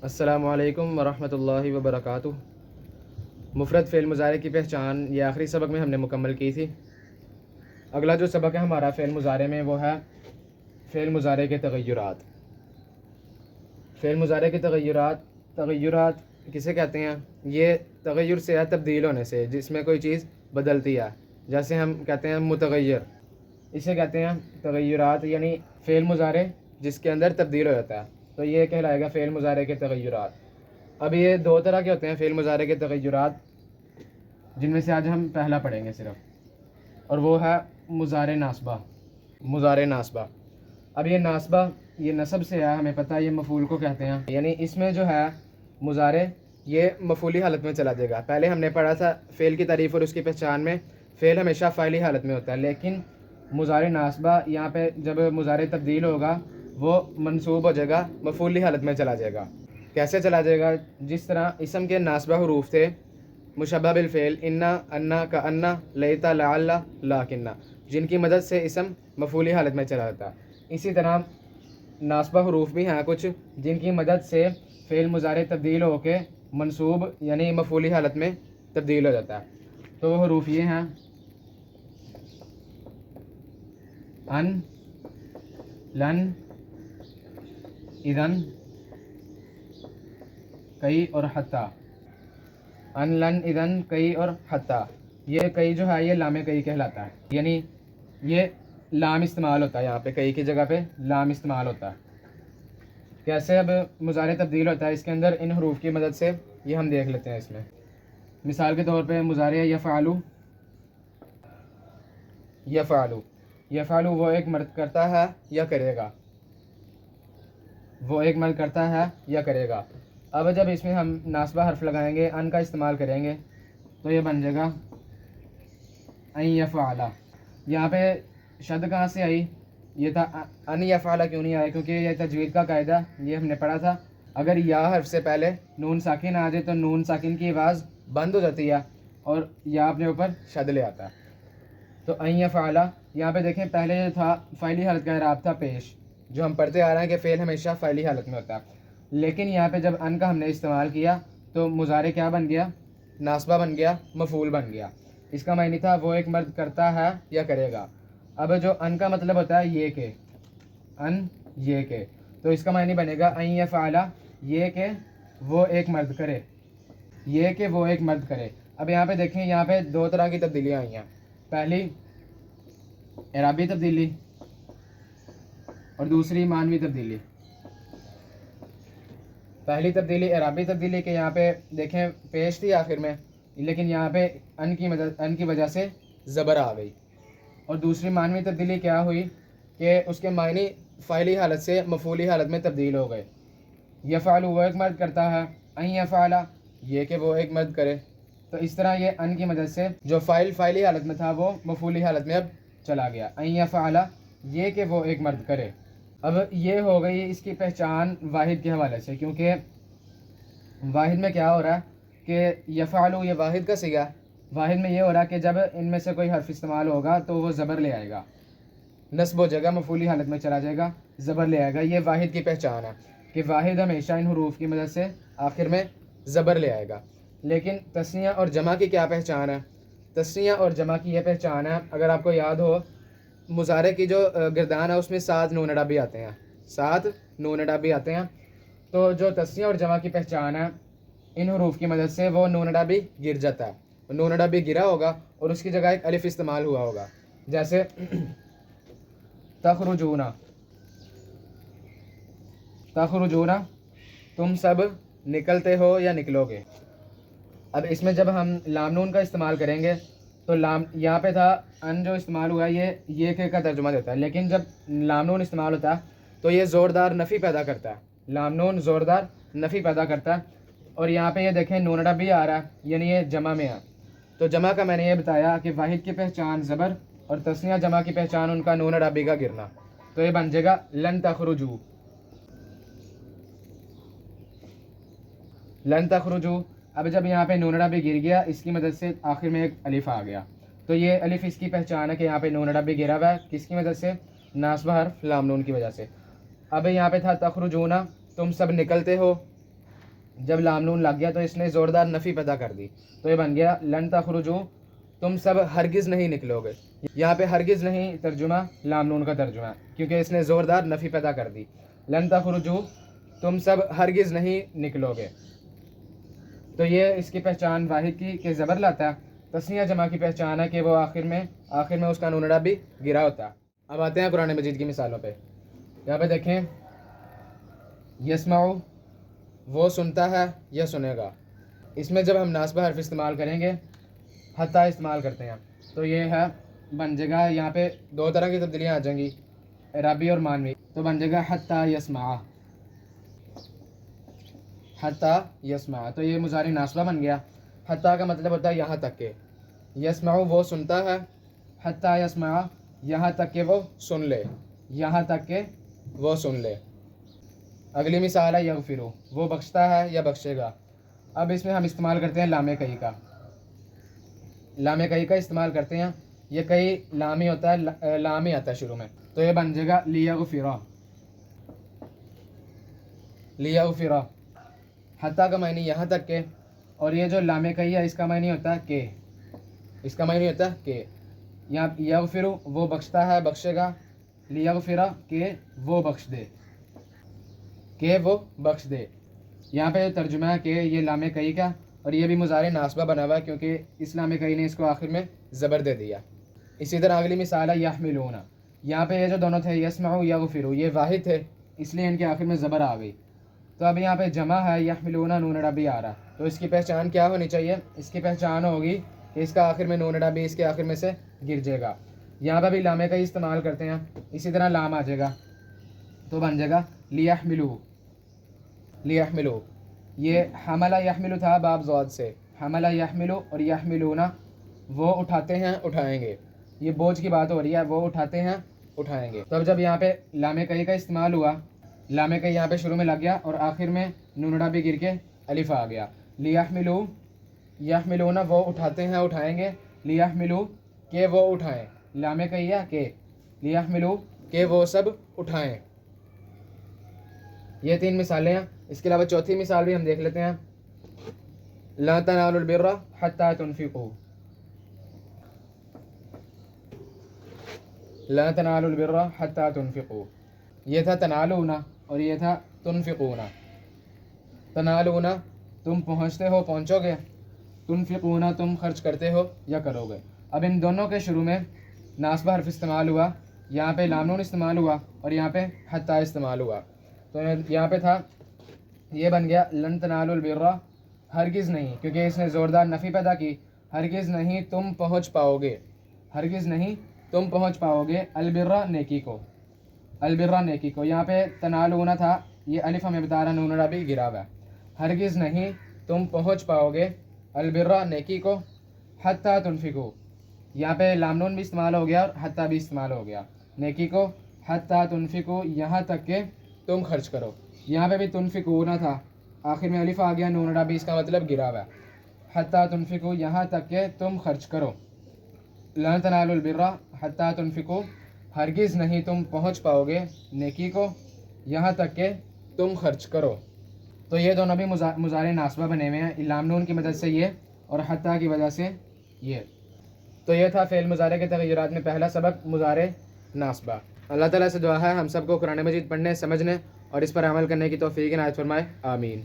السلام علیکم ورحمۃ اللہ وبرکاتہ۔ مفرد فعل مضارع کی پہچان یہ آخری سبق میں ہم نے مکمل کی تھی۔ اگلا جو سبق ہے ہمارا فعل مضارع میں وہ ہے فعل مضارع کے تغیرات۔ فعل مضارع کے تغیرات کسے کہتے ہیں؟ یہ تغیر سے ہے تبدیل ہونے سے، جس میں کوئی چیز بدلتی ہے، جیسے ہم کہتے ہیں متغیر، اسے کہتے ہیں تغیرات، یعنی فعل مضارع جس کے اندر تبدیل ہو جاتا ہے، تو یہ کہلائے گا فعل مضارع کے تغیرات۔ اب یہ دو طرح کے ہوتے ہیں فعل مضارع کے تغیرات، جن میں سے آج ہم پہلا پڑھیں گے صرف، اور وہ ہے مضارع ناصبہ۔ مضارع ناصبہ، اب یہ ناصبہ یہ نصب سے ہے، ہمیں پتہ ہے یہ مفعول کو کہتے ہیں، یعنی اس میں جو ہے مضارع یہ مفعولی حالت میں چلا جائے گا۔ پہلے ہم نے پڑھا تھا فعل کی تعریف اور اس کی پہچان میں فعل ہمیشہ فاعلی حالت میں ہوتا ہے، لیکن مضارع ناصبہ یہاں پہ جب مضارع تبدیل ہوگا وہ منصوب ہو جائے گا، مفعولی حالت میں چلا جائے گا۔ کیسے چلا جائے گا؟ جس طرح اسم کے ناصبہ حروف تھے مشبہ بالفعل انا، انا، کانا، لیتا، لعل، لاکنہ، جن کی مدد سے اسم مفعولی حالت میں چلا جاتا ہے، اسی طرح ناصبہ حروف بھی ہیں کچھ جن کی مدد سے فعل مضارع تبدیل ہو کے منصوب یعنی مفعولی حالت میں تبدیل ہو جاتا ہے۔ تو وہ حروف یہ ہیں ان، لن، اذن، کئی اور حتی۔ ان، لن، اذن، کئی اور حتی۔ یہ کئی جو ہے یہ لام کئی کہلاتا ہے، یعنی یہ لام استعمال ہوتا ہے، یہاں پہ کئی کی جگہ پہ لام استعمال ہوتا ہے۔ کیسے اب مضارع تبدیل ہوتا ہے اس کے اندر ان حروف کی مدد سے، یہ ہم دیکھ لیتے ہیں اس میں۔ مثال کے طور پہ مضارع یفعلو، یفعلو، یفعلو وہ ایک مرد کرتا ہے یا کرے گا، وہ ایک مرد کرتا ہے یا کرے گا۔ اب جب اس میں ہم ناصبہ حرف لگائیں گے، ان کا استعمال کریں گے، تو یہ بن جائے گا ان یفعل۔ یہاں پہ شد کہاں سے آئی؟ یہ تھا ان یفعل، کیوں نہیں آیا؟ کیونکہ یہ تجوید کا قاعدہ یہ ہم نے پڑھا تھا، اگر یا حرف سے پہلے نون ساکن آ جائے تو نون ساکن کی آواز بند ہو جاتی ہے اور یا اپنے اوپر شد لے آتا ہے۔ تو ان یفعل یہاں پہ دیکھیں، پہلے جو تھا فعلی حالت کا اعراب تھا پیش، جو ہم پڑھتے آ رہے ہیں کہ فعل ہمیشہ فعلی حالت میں ہوتا ہے، لیکن یہاں پہ جب ان کا ہم نے استعمال کیا تو مضارع کیا بن گیا؟ ناصبہ بن گیا، مفعول بن گیا۔ اس کا معنی تھا وہ ایک مرد کرتا ہے یا کرے گا۔ اب جو ان کا مطلب ہوتا ہے یہ کہ، ان یہ کہ، تو اس کا معنی بنے گا ان یفعل، یہ کہ وہ ایک مرد کرے، یہ کہ وہ ایک مرد کرے۔ اب یہاں پہ دیکھیں، یہاں پہ دو طرح کی تبدیلیاں آئی ہیں، پہلی اعرابی تبدیلی اور دوسری معنوی تبدیلی۔ پہلی تبدیلی اعرابی تبدیلی کہ یہاں پہ دیکھیں پیش تھی آخر میں، لیکن یہاں پہ ان کی وجہ سے زبر آ گئی۔ اور دوسری معنوی تبدیلی کیا ہوئی کہ اس کے معنی فاعلی حالت سے مفعولی حالت میں تبدیل ہو گئے۔ یفعل وہ ایک مرد کرتا ہے، ان یفعل یہ کہ وہ ایک مرد کرے۔ تو اس طرح یہ ان کی مدد سے جو فاعلی حالت میں تھا وہ مفعولی حالت میں اب چلا گیا، ان یفعل یہ کہ وہ ایک مرد کرے۔ اب یہ ہو گئی اس کی پہچان واحد کے حوالے سے، کیونکہ واحد میں کیا ہو رہا ہے کہ یفعلو یہ واحد کا صیغہ، واحد میں یہ ہو رہا ہے کہ جب ان میں سے کوئی حرف استعمال ہوگا تو وہ زبر لے آئے گا، نصب ہو جائے گا، مفعولی حالت میں چلا جائے گا، زبر لے آئے گا۔ یہ واحد کی پہچان ہے کہ واحد ہمیشہ ان حروف کی مدد سے آخر میں زبر لے آئے گا۔ لیکن تثنیہ اور جمع کی کیا پہچان ہے؟ تثنیہ اور جمع کی یہ پہچان ہے، اگر آپ کو یاد ہو مضارع کی جو گردان ہے اس میں 7 نون اڈا بھی آتے ہیں، 7 نون اڈا بھی آتے ہیں، تو جو تثنیہ اور جمع کی پہچان ہے ان حروف کی مدد سے وہ نون اڈا بھی گر جاتا ہے، نون اڈا بھی گرا ہوگا اور اس کی جگہ ایک الف استعمال ہوا ہوگا، جیسے تخرجون، تخرجون تم سب نکلتے ہو یا نکلو گے۔ اب اس میں جب ہم لام نون کا استعمال کریں گے تو لام یہاں پہ تھا ان جو استعمال ہوا ہے یہ کہ کا ترجمہ دیتا ہے، لیکن جب لام نون استعمال ہوتا ہے تو یہ زوردار نفی پیدا کرتا ہے، لام نون زوردار نفی پیدا کرتا ہے۔ اور یہاں پہ یہ دیکھیں نون اڈا بھی آ رہا ہے، یعنی یہ جمع میں ہے۔ تو جمع کا میں نے یہ بتایا کہ واحد کی پہچان زبر اور تثنیہ جمع کی پہچان ان کا نون اڈابی کا گرنا، تو یہ بن جائے گا لن تخرجو، لن تخرجو۔ اب جب یہاں پہ نون اڈابی گر گیا، اس کی مدد سے آخر میں ایک الف آ گیا، تو یہ الف اس کی پہچان ہے کہ یہاں پہ نون اڈابی گرا ہوا ہے، کس کی مدد سے؟ ناصبہ حرف لام نون کی وجہ سے۔ اب یہاں پہ تھا تخرجون تم سب نکلتے ہو، جب لام نون لگ گیا تو اس نے زوردار نفی پیدا کر دی، تو یہ بن گیا لن تخرجو، تم سب ہرگز نہیں نکلو گے۔ یہاں پہ ہرگز نہیں ترجمہ لام نون کا ترجمہ کیونکہ اس نے زوردار نفی پیدا کر دی۔ لن تخرجو، تم سب ہرگز نہیں نکلو گے، تو یہ اس کی پہچان واحد کی کہ زبر لاتا ہے، تثنیہ جمع کی پہچان ہے کہ وہ آخر میں اس کا نون اڑا بھی گرا ہوتا ہے۔ اب آتے ہیں قرآن مجید کی مثالوں پہ۔ یہاں پہ دیکھیں، یسمعو، وہ سنتا ہے یا سنے گا، اس میں جب ہم ناصبہ حرف استعمال کریں گے، حتیٰ استعمال کرتے ہیں، تو یہ ہے بن جائے گا، یہاں پہ دو طرح کی تبدیلیاں آ جائیں گی، اعرابی اور معنوی، تو بن جائے گا حتیٰ یسمع، حتیٰ یسمع، تو یہ مضارع ناصبہ بن گیا۔ حتیٰ کا مطلب ہوتا ہے یہاں تک کہ، یسمع وہ سنتا ہے، حتیٰ یسمع یہاں تک کہ وہ سن لے، یہاں تک کہ وہ سن لے۔ اگلی مثال ہے یغفرو، وہ بخشتا ہے یا بخشے گا۔ اب اس میں ہم استعمال کرتے ہیں لام کئی کا، لام کئی کا استعمال کرتے ہیں، یہ کئی لام ہی ہوتا ہے، لام ہی آتا ہے شروع میں، تو یہ بن جائے گا لیغفرا، لیغفرا۔ حتیٰ کا معنی یہاں تک کہ، اور یہ جو لام کئی ہے اس کا معنی ہوتا ہے کہ، اس کا معنی ہوتا ہے کہ، یہاں یغفرو وہ بخشتا ہے بخشے گا، لیغفرا کہ وہ بخش دے، کہ وہ بخش دے۔ یہاں پہ ترجمہ ہے کہ یہ لام کئی کا، اور یہ بھی مضارع ناصبہ بنا ہوا ہے کیونکہ اس لام کئی نے اس کو آخر میں زبر دے دیا۔ اسی طرح اگلی مثال ہے یحملون، یہاں پہ یہ جو دونوں تھے یسمعو یغفرو، یہ واحد تھے اس لیے ان کے آخر میں زبر آ گئی، تو اب یہاں پہ جمع ہے یحملون، نون اڑا بھی آ رہا، تو اس کی پہچان کیا ہونی چاہیے؟ اس کی پہچان ہوگی کہ اس کا آخر میں نون اڑا بھی اس کے آخر میں سے گر جائے گا۔ یہاں پہ بھی لام کئی استعمال کرتے ہیں، اسی طرح لام آ جائے گا تو بن جائے گا لیحملو، لیحملو۔ یہ حملہ یحملو تھا باب زواد سے، حملہ یحملو اور یحملون وہ اٹھاتے ہیں اٹھائیں گے، یہ بوجھ کی بات ہو رہی ہے، وہ اٹھاتے ہیں اٹھائیں گے۔ تو اب جب یہاں پہ لام کئی کا استعمال ہوا، لام کئی یہاں پہ شروع میں لگ گیا اور آخر میں نون اڑا بھی گر کے الف آ گیا، لیحملو، یحملون وہ اٹھاتے ہیں اٹھائیں گے، لیحملو کہ وہ اٹھائیں، لام کئی ہے کہ، لیحملو کہ وہ سب اٹھائیں۔ یہ تین مثالیں ہیں، اس کے علاوہ چوتھی مثال بھی ہم دیکھ لیتے ہیں، لا تنالوا البر حتى تنفقوا، لا تنالوا البر حتى تنفقوا، یہ تھا تنالون اور یہ تھا تنفقون۔ تنالون تم پہنچتے ہو پہنچو گے، تنفقون تم خرچ کرتے ہو یا کرو گے۔ اب ان دونوں کے شروع میں ناصبہ حرف استعمال ہوا، یہاں پہ لام نون استعمال ہوا اور یہاں پہ حتیٰ استعمال ہوا، تو یہاں پہ تھا یہ بن گیا لن تنالوا البر، ہرگز نہیں، کیونکہ اس نے زوردار نفی پیدا کی، ہرگز نہیں تم پہنچ پاؤ گے، ہرگز نہیں تم پہنچ پاؤ گے، البر نیکی کو، البر نیکی کو۔ یہاں پہ تنالون تھا، یہ الف ہمیں بتا رہا نون اڑا بھی گرا ہوا ہے، ہرگز نہیں تم پہنچ پاؤ گے البر نیکی کو، حتیٰ تنفقوا، یہاں پہ لام نون بھی استعمال ہو گیا اور حتیٰ بھی استعمال ہو گیا، نیکی کو حتیٰ تنفقوا یہاں تک کہ تم خرچ کرو۔ یہاں پہ بھی تنفقون تھا، آخر میں الف آ گیا، نون اڑا بھی اس کا مطلب گرا ہوا ہے، حتیٰ تنفقوا یہاں تک کہ تم خرچ کرو، لن تنالوا البر حتیٰ تنفقوا ہرگز نہیں تم پہنچ پاؤ گے نیکی کو یہاں تک کہ تم خرچ کرو۔ تو یہ دونوں بھی مضارع ناصبہ بنے ہوئے ہیں، لام نون کی مدد سے یہ اور حتیٰ کی وجہ سے یہ۔ تو یہ تھا فعل مضارع کے تغیرات میں پہلا سبق، مضارع ناصبہ۔ اللہ تعالیٰ سے دعا ہے ہم سب کو قرآن مجید پڑھنے، سمجھنے اور اس پر عمل کرنے کی توفیق عنایت فرمائے، آمین۔